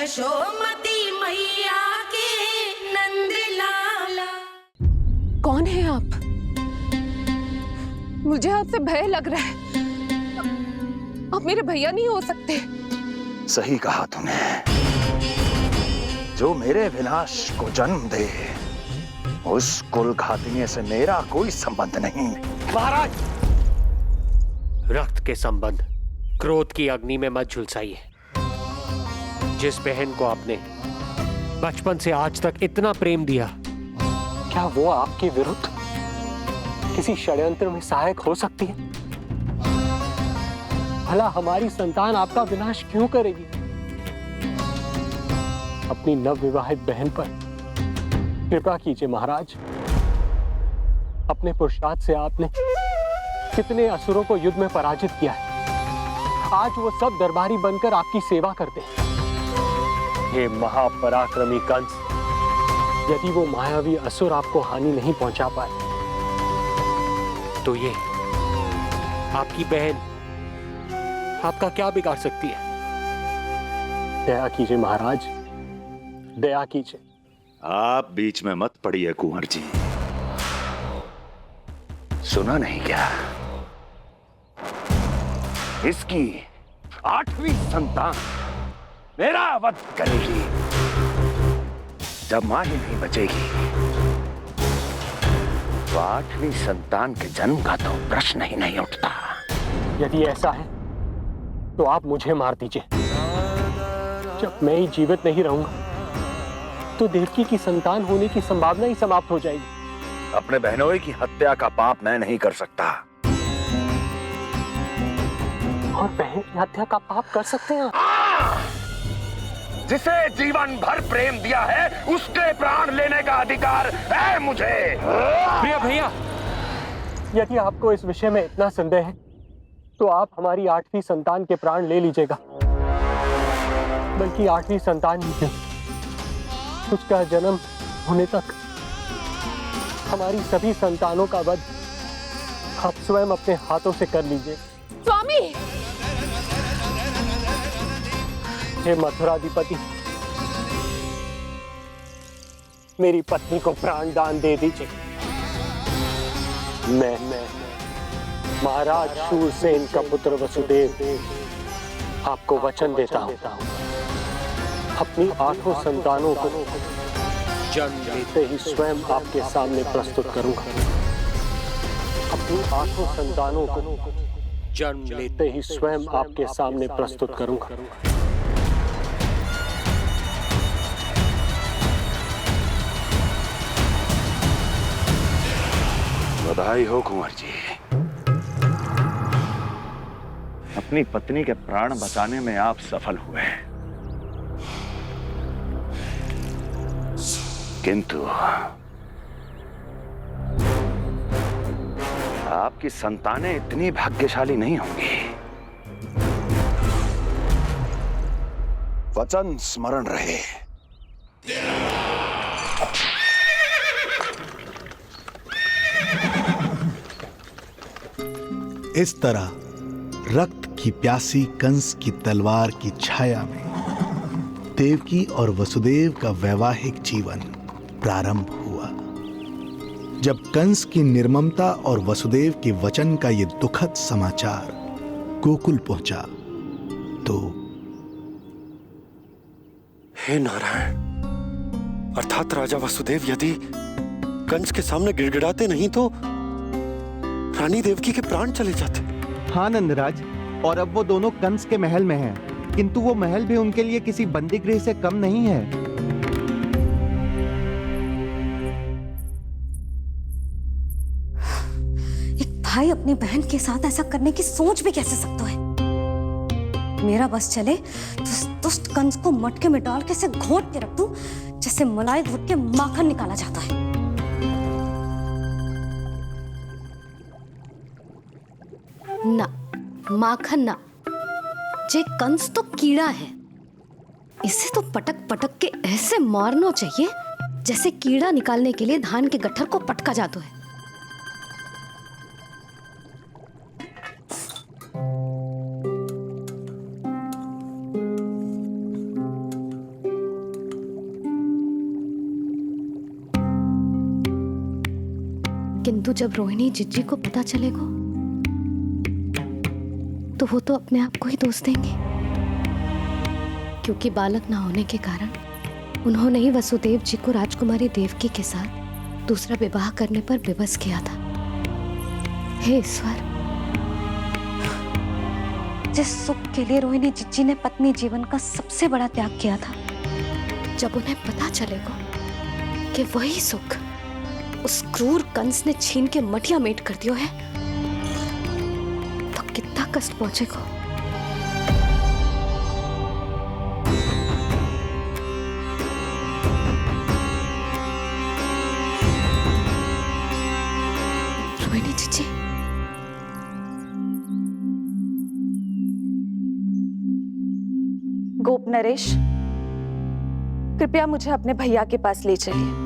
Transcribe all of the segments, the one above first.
यशोमती मैया के नंद लाला। कौन है आप? मुझे आपसे भय लग रहा है। आप मेरे भैया नहीं हो सकते। सही कहा तूने। जो मेरे विनाश को जन्म दे, उस कुल घातिनी से मेरा कोई संबंध नहीं। महाराज, रक्त के संबंध क्रोध की अग्नि में मत झुलसाइए। जिस बहन को आपने बचपन से आज तक इतना प्रेम दिया, क्या वो आपके विरुद्ध किसी षड्यंत्र में सहायक हो सकती है? भला हमारी संतान आपका विनाश क्यों करेगी? अपनी नवविवाहित बहन पर कृपा कीजिए महाराज। अपने पुरुषार्थ से आपने कितने असुरों को युद्ध में पराजित किया है। आज वो सब दरबारी बनकर आपकी सेवा करते हैं। ये महापराक्रमी कंस, यदि वो मायावी असुर आपको हानि नहीं पहुंचा पाए, तो ये आपकी बहन आपका क्या बिगाड़ सकती है? दया कीजिए महाराज, दया कीजिए। आप बीच में मत पड़िए कुंवर जी। सुना नहीं क्या? इसकी 8वीं संतान मेरा वध करेगी। जब मां ही नहीं बचेगी, तो 8वीं संतान के जन्म का तो प्रश्न ही नहीं उठता। यदि ऐसा है तो आप मुझे मार दीजिए। जब मैं ही जीवित नहीं रहूंगा, तो देवकी की संतान होने की संभावना ही समाप्त हो जाएगी। अपने बहनोई की हत्या का पाप मैं नहीं कर सकता। और बहन की हत्या का पाप कर सकते हैं? जिसे जीवन भर प्रेम दिया है, उसके प्राण लेने का अधिकार है मुझे। प्रिय भैया, यदि आपको इस विषय में इतना संदेह है, तो आप हमारी 8वीं संतान के प्राण ले लीजिएगा। बल्कि 8वीं संतान ही क्यों, उसका जन्म होने तक हमारी सभी संतानों का वध आप स्वयं अपने हाथों से कर लीजिए। स्वामी! हे मथुराधिपति, मेरी पत्नी को प्राण दान दे दीजिए। मैं महाराज शूरसेन का पुत्र वसुदेव आपको वचन देता हूँ, अपनी 8 संतानों को जन्म लेते ही स्वयं आपके सामने प्रस्तुत करूंगा। अपनी 8 संतानों को जन्म लेते ही स्वयं आपके सामने प्रस्तुत करूंगा। बधाई हो कुंवर जी। अपनी पत्नी के प्राण बचाने में आप सफल हुए, किंतु आपकी संतानें इतनी भाग्यशाली नहीं होंगी। वचन स्मरण रहे। इस तरह रक्त की प्यासी कंस की तलवार की छाया में देवकी और वसुदेव का वैवाहिक जीवन प्रारंभ हुआ। जब कंस की निर्ममता और वसुदेव के वचन का ये दुखद समाचार गोकुल पहुंचा, तो हे नारायण, अर्थात राजा वसुदेव यदि कंस के सामने गिड़गिड़ाते नहीं तो रानी देवकी के प्राण चले जाते। हाँ नंदराज, और अब वो दोनों कंस के महल में हैं, किंतु वो महल भी उनके लिए किसी बंदी गृह से कम नहीं है। एक भाई अपनी बहन के साथ ऐसा करने की सोच भी कैसे सकता है? मेरा बस चले तो दुष्ट कंस को मटके में डाल के ऐसे घोट के रख दूं, जैसे मलाई घोट के माखन निकाला जाता है। ना, माखन ना, जे कंस तो कीड़ा है। इसे तो पटक पटक के ऐसे मारना चाहिए जैसे कीड़ा निकालने के लिए धान के गट्ठर को पटका जाता है। किंतु जब रोहिणी जिज्जी को पता चलेगा तो वो तो अपने आप को ही दोष देंगे, क्योंकि बालक ना होने के कारण उन्होंने ही वसुदेव जी को राजकुमारी देवकी के साथ दूसरा विवाह करने पर विवश किया था। हे ईश्वर, जिस सुख के लिए रोहिणी जिज्जी ने पत्नी जीवन का सबसे बड़ा त्याग किया था, जब उन्हें पता चलेगा कि वही सुख उस क्रूर कंस ने छीन के मटिया मेट कर दिया है, तो कितना कष्ट पहुंचेगा। रोहिणी जीजी, गोप नरेश, कृपया मुझे अपने भैया के पास ले चलिए।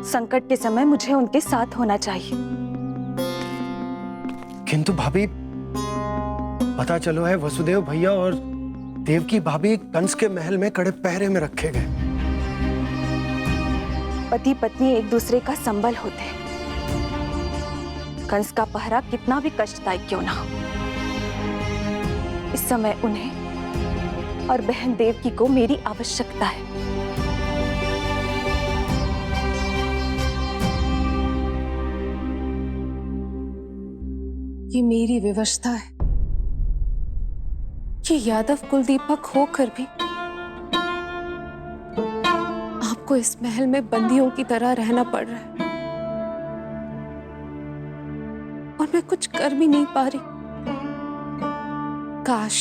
संकट के समय मुझे उनके साथ होना चाहिए। किंतु भाभी, पता चलो है वसुदेव भैया और देवकी भाभी कंस के महल में कड़े पहरे में रखे गए। पति पत्नी एक दूसरे का संबल होते हैं। कंस का पहरा कितना भी कष्टदायक क्यों ना हो, इस समय उन्हें और बहन देवकी को मेरी आवश्यकता है। ये मेरी विवशता है। ये यादव कुलदीपक होकर भी आपको इस महल में बंदियों की तरह रहना पड़ रहा है, और मैं कुछ कर भी नहीं पा रही। काश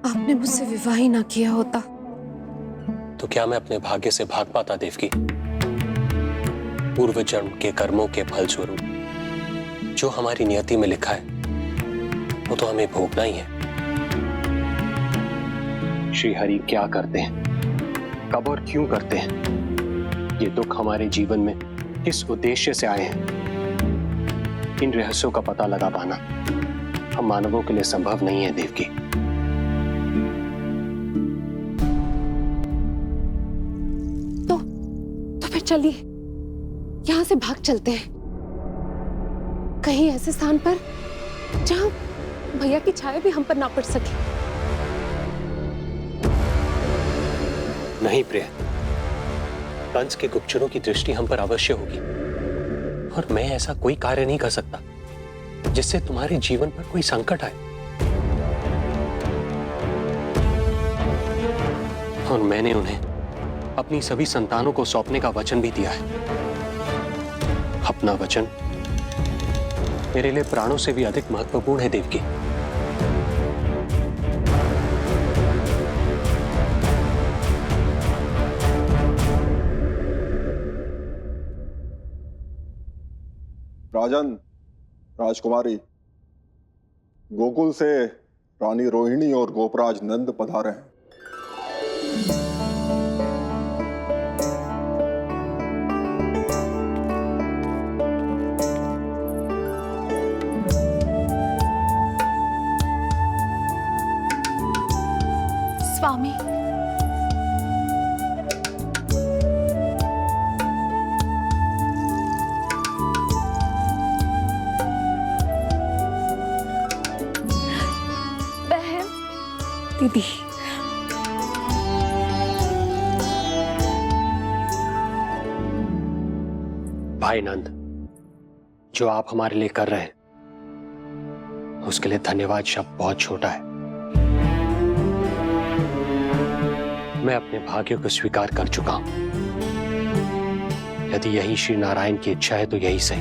आपने मुझसे विवाह ही ना किया होता। तो क्या मैं अपने भाग्य से भाग पाता देवकी? पूर्व जन्म के कर्मों के फल स्वरूप जो हमारी नियति में लिखा है वो तो हमें भोगना ही है। श्री हरि क्या करते हैं, कब और क्यों करते हैं, ये दुख हमारे जीवन में किस उद्देश्य से आए हैं, इन रहस्यों का पता लगा पाना हम मानवों के लिए संभव नहीं है देवकी। तो फिर चलिए यहां से भाग चलते हैं, कहीं ऐसे स्थान पर जहां भैया की छाया भी हम पर ना पड़ सके। नहीं प्रिय, कंस के गुप्तचरों की दृष्टि हम पर अवश्य होगी, और मैं ऐसा कोई कार्य नहीं कर सकता जिससे तुम्हारे जीवन पर कोई संकट आए। और मैंने उन्हें अपनी सभी संतानों को सौंपने का वचन भी दिया है। अपना वचन मेरे लिए प्राणों से भी अधिक महत्वपूर्ण है देवकी। राजन, राजकुमारी, गोकुल से रानी रोहिणी और गोपराज नंद पधारे हैं। स्वामी, बहन, दीदी, भाई नंद, जो आप हमारे लिए कर रहे हैं उसके लिए धन्यवाद शब्द बहुत छोटा है। मैं अपने भाग्य को स्वीकार कर चुका हूं। यदि यही श्री नारायण की इच्छा है तो यही सही।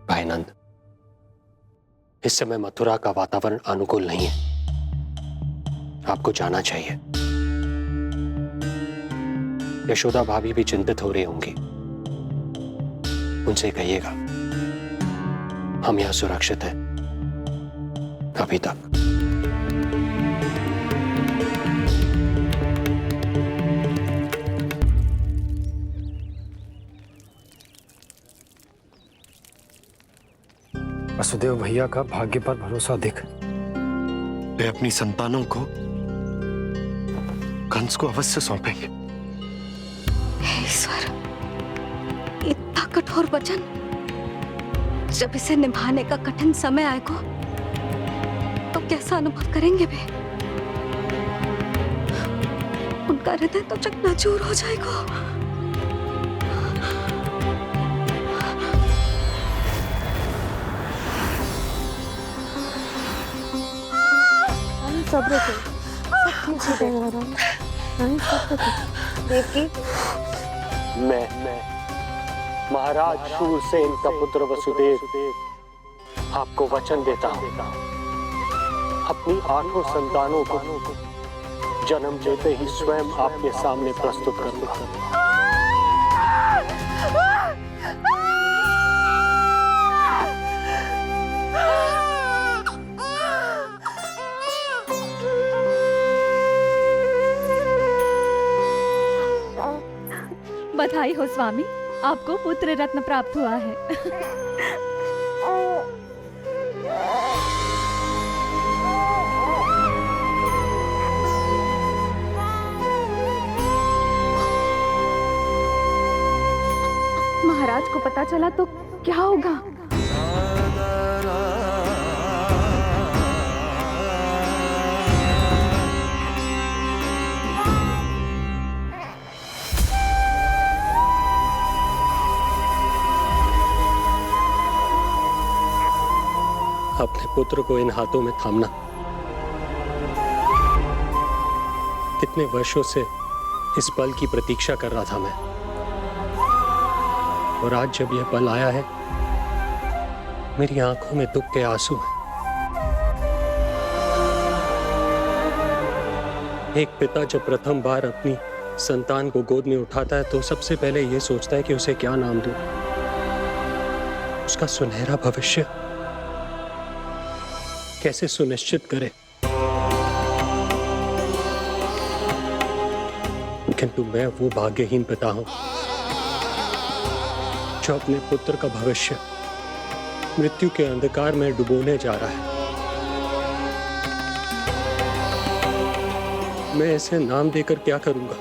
भाई नंद, इस समय मथुरा का वातावरण अनुकूल नहीं है, आपको जाना चाहिए। यशोदा भाभी भी चिंतित हो रही होंगी, उनसे कहिएगा हम यहां सुरक्षित हैं अभी तक। वसुदेव भैया का भाग्य पर भरोसा देख वे अपनी संतानों को कंस को अवश्य सौंपेंगे। हे ईश्वर, इतना कठोर वचन, जब इसे निभाने का कठिन समय आएगा तो कैसा अनुभव करेंगे वे? उनका हृदय तो चकनाचूर हो जाएगा। सब्र से सब ठीक हो जाएगा रानी, सब्र से। देवकी, मैं महाराज शूरसेन का पुत्र वसुदेव आपको वचन देता हूं, अपनी 8 संतानों को जन्म देते ही स्वयं आपके सामने प्रस्तुत करूंगा। बधाई हो स्वामी, आपको पुत्र रत्न प्राप्त हुआ है। महाराज को पता चला तो क्या होगा? अपने पुत्र को इन हाथों में थामना। कितने वर्षों से इस पल की प्रतीक्षा कर रहा था मैं, और आज जब यह पल आया है, मेरी आंखों में दुख के आंसू हैं। एक पिता जब प्रथम बार अपनी संतान को गोद में उठाता है तो सबसे पहले यह सोचता है कि उसे क्या नाम दूं, उसका सुनहरा भविष्य कैसे सुनिश्चित करे। किंतु मैं वो भाग्यहीन पिता हूं जो अपने पुत्र का भविष्य मृत्यु के अंधकार में डुबोने जा रहा है। मैं इसे नाम देकर क्या करूंगा?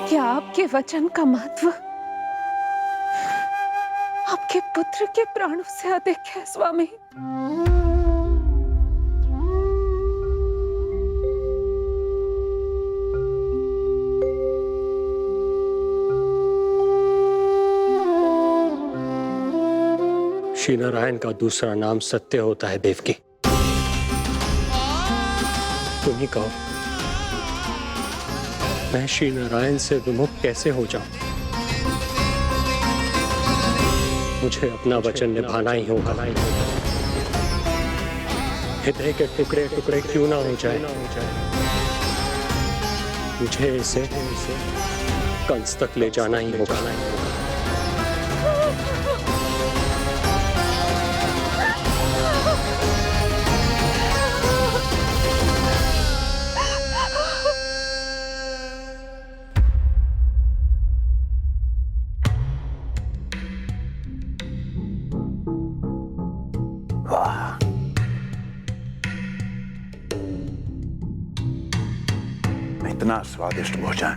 क्या आपके वचन का महत्व आपके पुत्र के प्राणों से अधिक है स्वामी? श्री नारायण का दूसरा नाम सत्य होता है देवकी। तुम ही कहो, मैं श्री नारायण से विमुख कैसे हो जाऊं? मुझे अपना वचन निभाना ही होगा। हृदय के टुकड़े टुकड़े क्यों ना हो जाए, मुझे इसे कंस तक ले जाना ही होगा। इतना स्वादिष्ट भोजन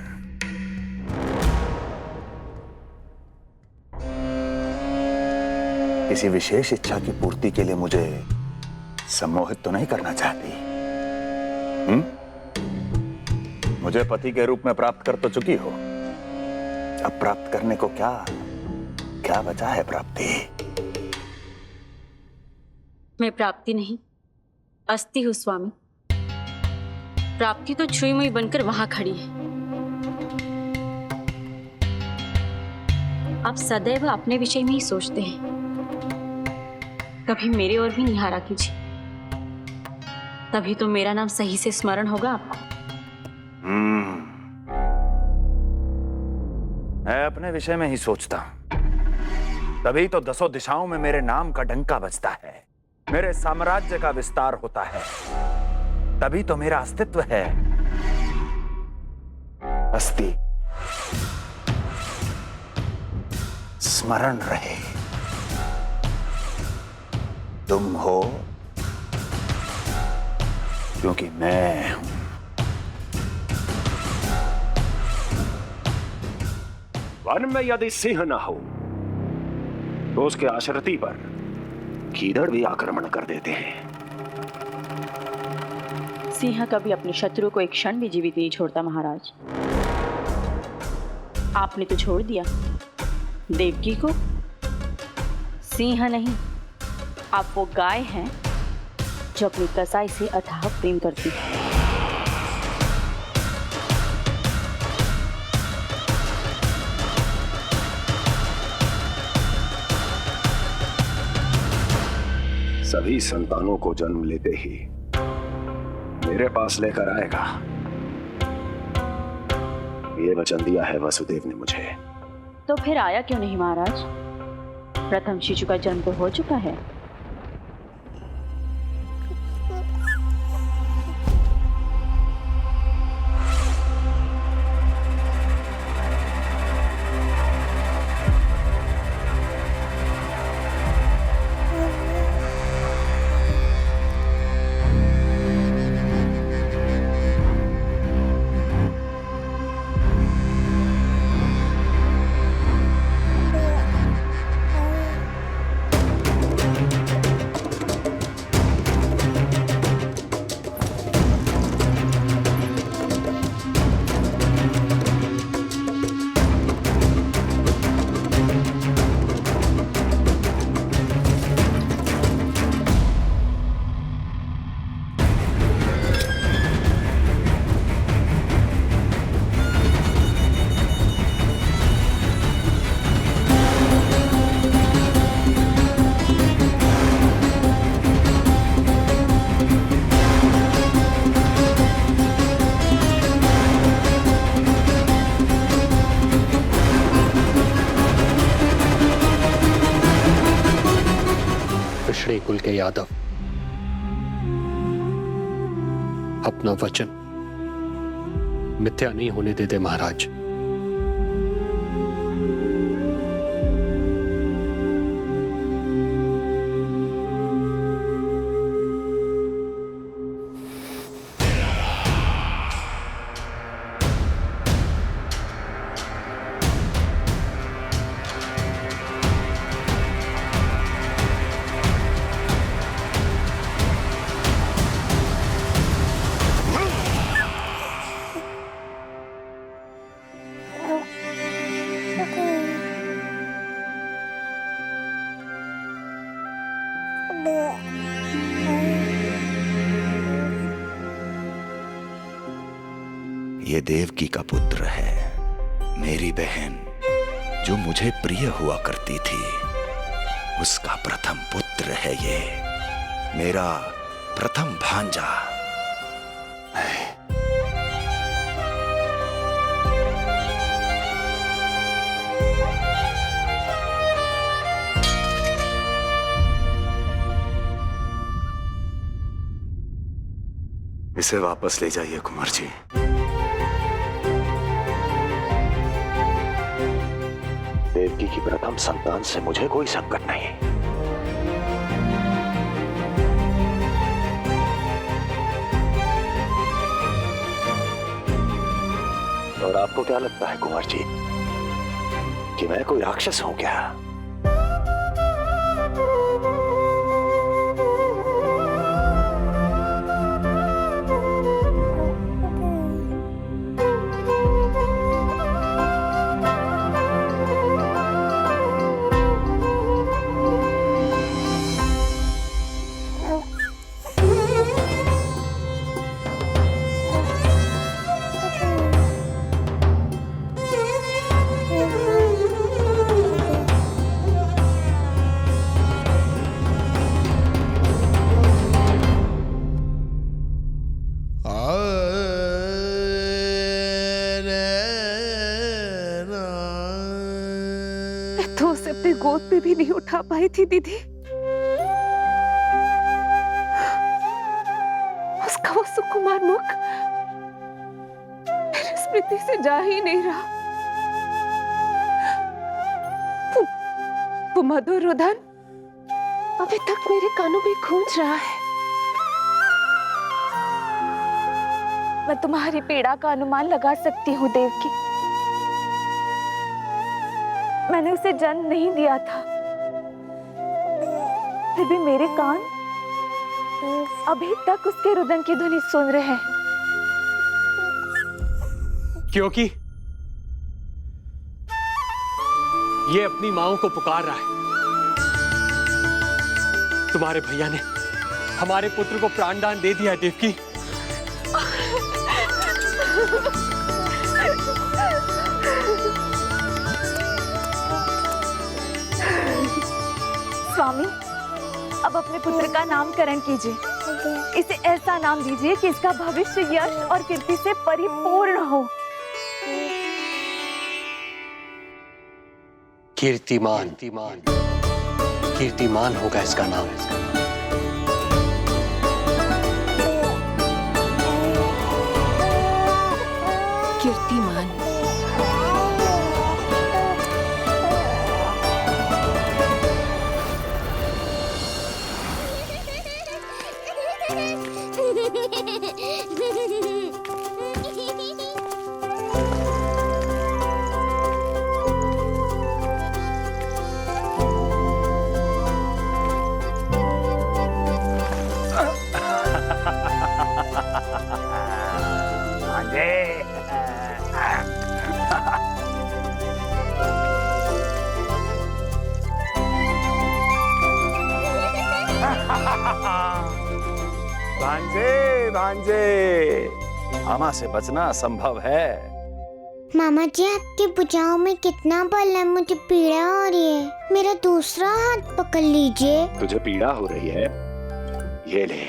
किसी विशेष इच्छा की पूर्ति के लिए मुझे सम्मोहित तो नहीं करना चाहती? मुझे पति के रूप में प्राप्त कर तो चुकी हो, अब प्राप्त करने को क्या क्या बचा है प्राप्ति? मैं प्राप्ति नहीं, अस्थि हूं स्वामी। प्राप्ति तो छुई मुई बनकर वहां खड़ी है। आप सदैव अपने विषय में ही सोचते हैं, कभी मेरे ओर भी निहारा कीजिए, तभी तो मेरा नाम सही से स्मरण होगा आपको। मैं अपने विषय में ही सोचता हूं, तभी तो 10 दिशाओं में मेरे नाम का डंका बजता है, मेरे साम्राज्य का विस्तार होता है, तभी तो मेरा अस्तित्व है। अस्थि स्मरण रहे, तुम हो क्योंकि मैं हूं। वन में यदि सिंह न हो तो उसके आश्रिति पर गीदड़ भी आक्रमण कर देते हैं। सिंह कभी अपने शत्रु को एक क्षण भी जीवित नहीं छोड़ता महाराज। आपने तो छोड़ दिया देवकी को। सिंह नहीं, आप वो गाय हैं जो अपनी कसाई से अथाह प्रेम करती है। सभी संतानों को जन्म लेते ही मेरे पास लेकर आएगा, ये वचन दिया है वसुदेव ने मुझे। तो फिर आया क्यों नहीं महाराज? प्रथम शिशु का जन्म तो हो चुका है। पिछड़े कुल के यादव अपना वचन मिथ्या नहीं होने देते महाराज। ये देवकी का पुत्र है, मेरी बहन जो मुझे प्रिय हुआ करती थी, उसका प्रथम पुत्र है ये, मेरा प्रथम भांजा। इसे वापस ले जाइए कुंवर जी। देवकी की प्रथम संतान से मुझे कोई संकट नहीं। और आपको क्या लगता है कुंवर जी कि मैं कोई राक्षस हूं क्या? तो उसे अपनी गोद पे भी नहीं उठा पाई थी दीदी। उसका वो सुकुमार मुख मेरी स्मृति से जा ही नहीं रहा। वो मधुर रुदन अभी तक मेरे कानों में गूंज रहा है। मैं तुम्हारी पीड़ा का अनुमान लगा सकती हूँ देवकी। मैंने उसे जन्म नहीं दिया था, फिर भी मेरे कान अभी तक उसके रुदन की ध्वनि सुन रहे हैं। क्योंकि ये अपनी माओ को पुकार रहा है। तुम्हारे भैया ने हमारे पुत्र को प्राणदान दे दिया है देवकी। स्वामी, अब अपने पुत्र का नामकरण कीजिए। इसे ऐसा नाम दीजिए कि इसका भविष्य यश और कीर्ति से परिपूर्ण हो। कीर्तिमान, कीर्तिमान होगा इसका नाम। कीर्तिमान। भांजे भांजे, मामा से बचना असंभव है। मामा जी, आपकी भुजाओं में कितना बल है, मुझे पीड़ा हो रही है। मेरा दूसरा हाथ पकड़ लीजिए। तुझे पीड़ा हो रही है? ये ले।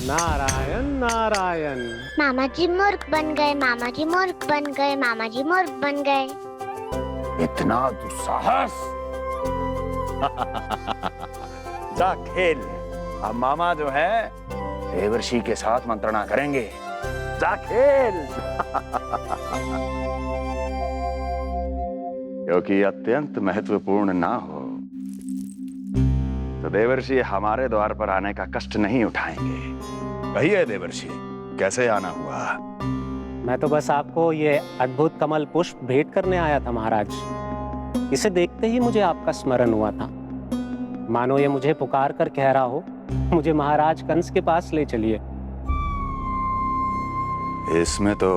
नारायण नारायण। मामा जी मूर्ख बन गए, मामा जी मूर्ख बन गए, मामा जी मूर्ख बन गए। इतना दुस्साहस। जा खेल। अब मामा जो है देवर्षि के साथ मंत्रणा करेंगे। जा खेल। क्योंकि अत्यंत महत्वपूर्ण ना हो तो देवर्षि हमारे द्वार पर आने का कष्ट नहीं उठाएंगे। कहिए देवर्षि, कैसे आना हुआ? मैं तो बस आपको ये अद्भुत कमल पुष्प भेंट करने आया था महाराज। इसे देखते ही मुझे आपका स्मरण हुआ था। मानो ये मुझे पुकार कर कह रहा हो, मुझे महाराज कंस के पास ले चलिए। इसमें तो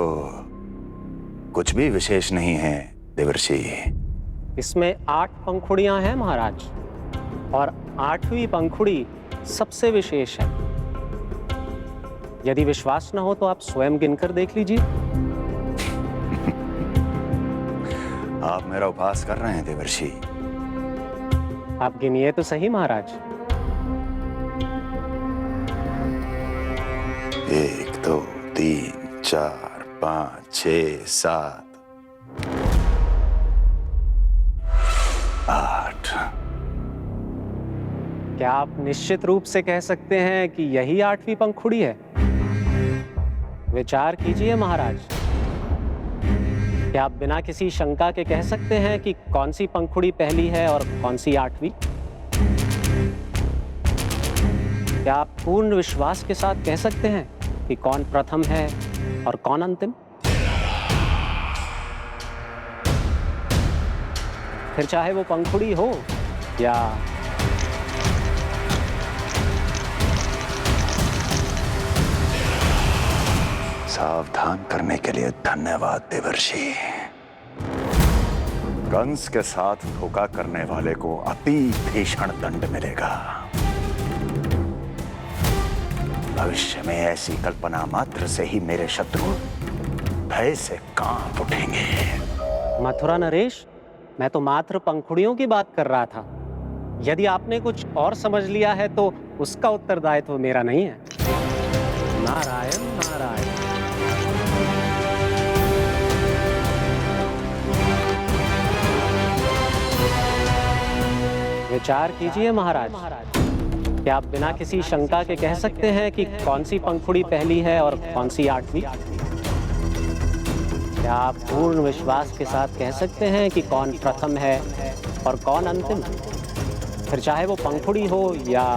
कुछ भी विशेष नहीं है देवर्षि। इसमें 8 पंखुड़ियां हैं महाराज, और 8वीं पंखुड़ी सबसे विशेष है। यदि विश्वास न हो तो आप स्वयं गिनकर देख लीजिए। आप मेरा उपहास कर रहे हैं देवर्षि। आप गिनिए तो सही महाराज। 1 2 3 4 5 6 7 8। क्या आप निश्चित रूप से कह सकते हैं कि यही 8वीं पंखुड़ी है? विचार कीजिए महाराज। क्या आप बिना किसी शंका के कह सकते हैं कि कौन सी पंखुड़ी पहली है और कौन सी 8वीं? क्या आप पूर्ण विश्वास के साथ कह सकते हैं कि कौन प्रथम है और कौन अंतिम? फिर चाहे वो पंखुड़ी हो या सावधान करने के लिए धन्यवाद देवर्षि। कंस के साथ धोखा करने वाले को अति भीषण दंड मिलेगा। भविष्य में ऐसी कल्पना मात्र से ही मेरे शत्रु भय से कांप उठेंगे। मथुरा नरेश, मैं तो मात्र पंखुड़ियों की बात कर रहा था। यदि आपने कुछ और समझ लिया है तो उसका उत्तरदायित्व मेरा नहीं है। नारायण नारायण। विचार कीजिए महाराज। क्या आप बिना किसी शंका के कह सकते हैं कि कौन सी पंखुड़ी पहली है और कौन सी 8वीं? क्या आप पूर्ण विश्वास के साथ कह सकते हैं कि कौन प्रथम है और कौन अंतिम? फिर चाहे वो पंखुड़ी हो या...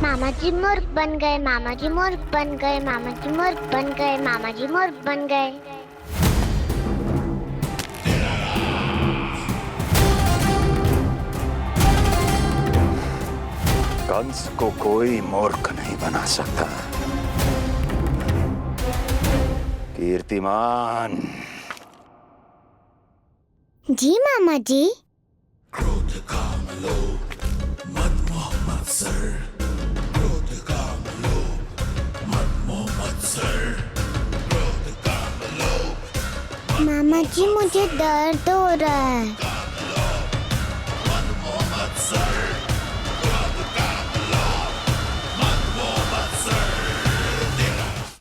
मामा जी मूर्ख बन गए, मामा जी मूर्ख बन गए, मामा जी मूर्ख बन गए, मामा जी मूर्ख बन गए। कंस को कोई मूर्ख नहीं बना सकता। कीर्तिमान। जी मामा जी। क्रोध काम लोभ मद मोह मत्सर, क्रोध काम लोभ मद मोह मत्सर, क्रोध काम लोभ। मामा जी मुझे दर्द हो रहा है।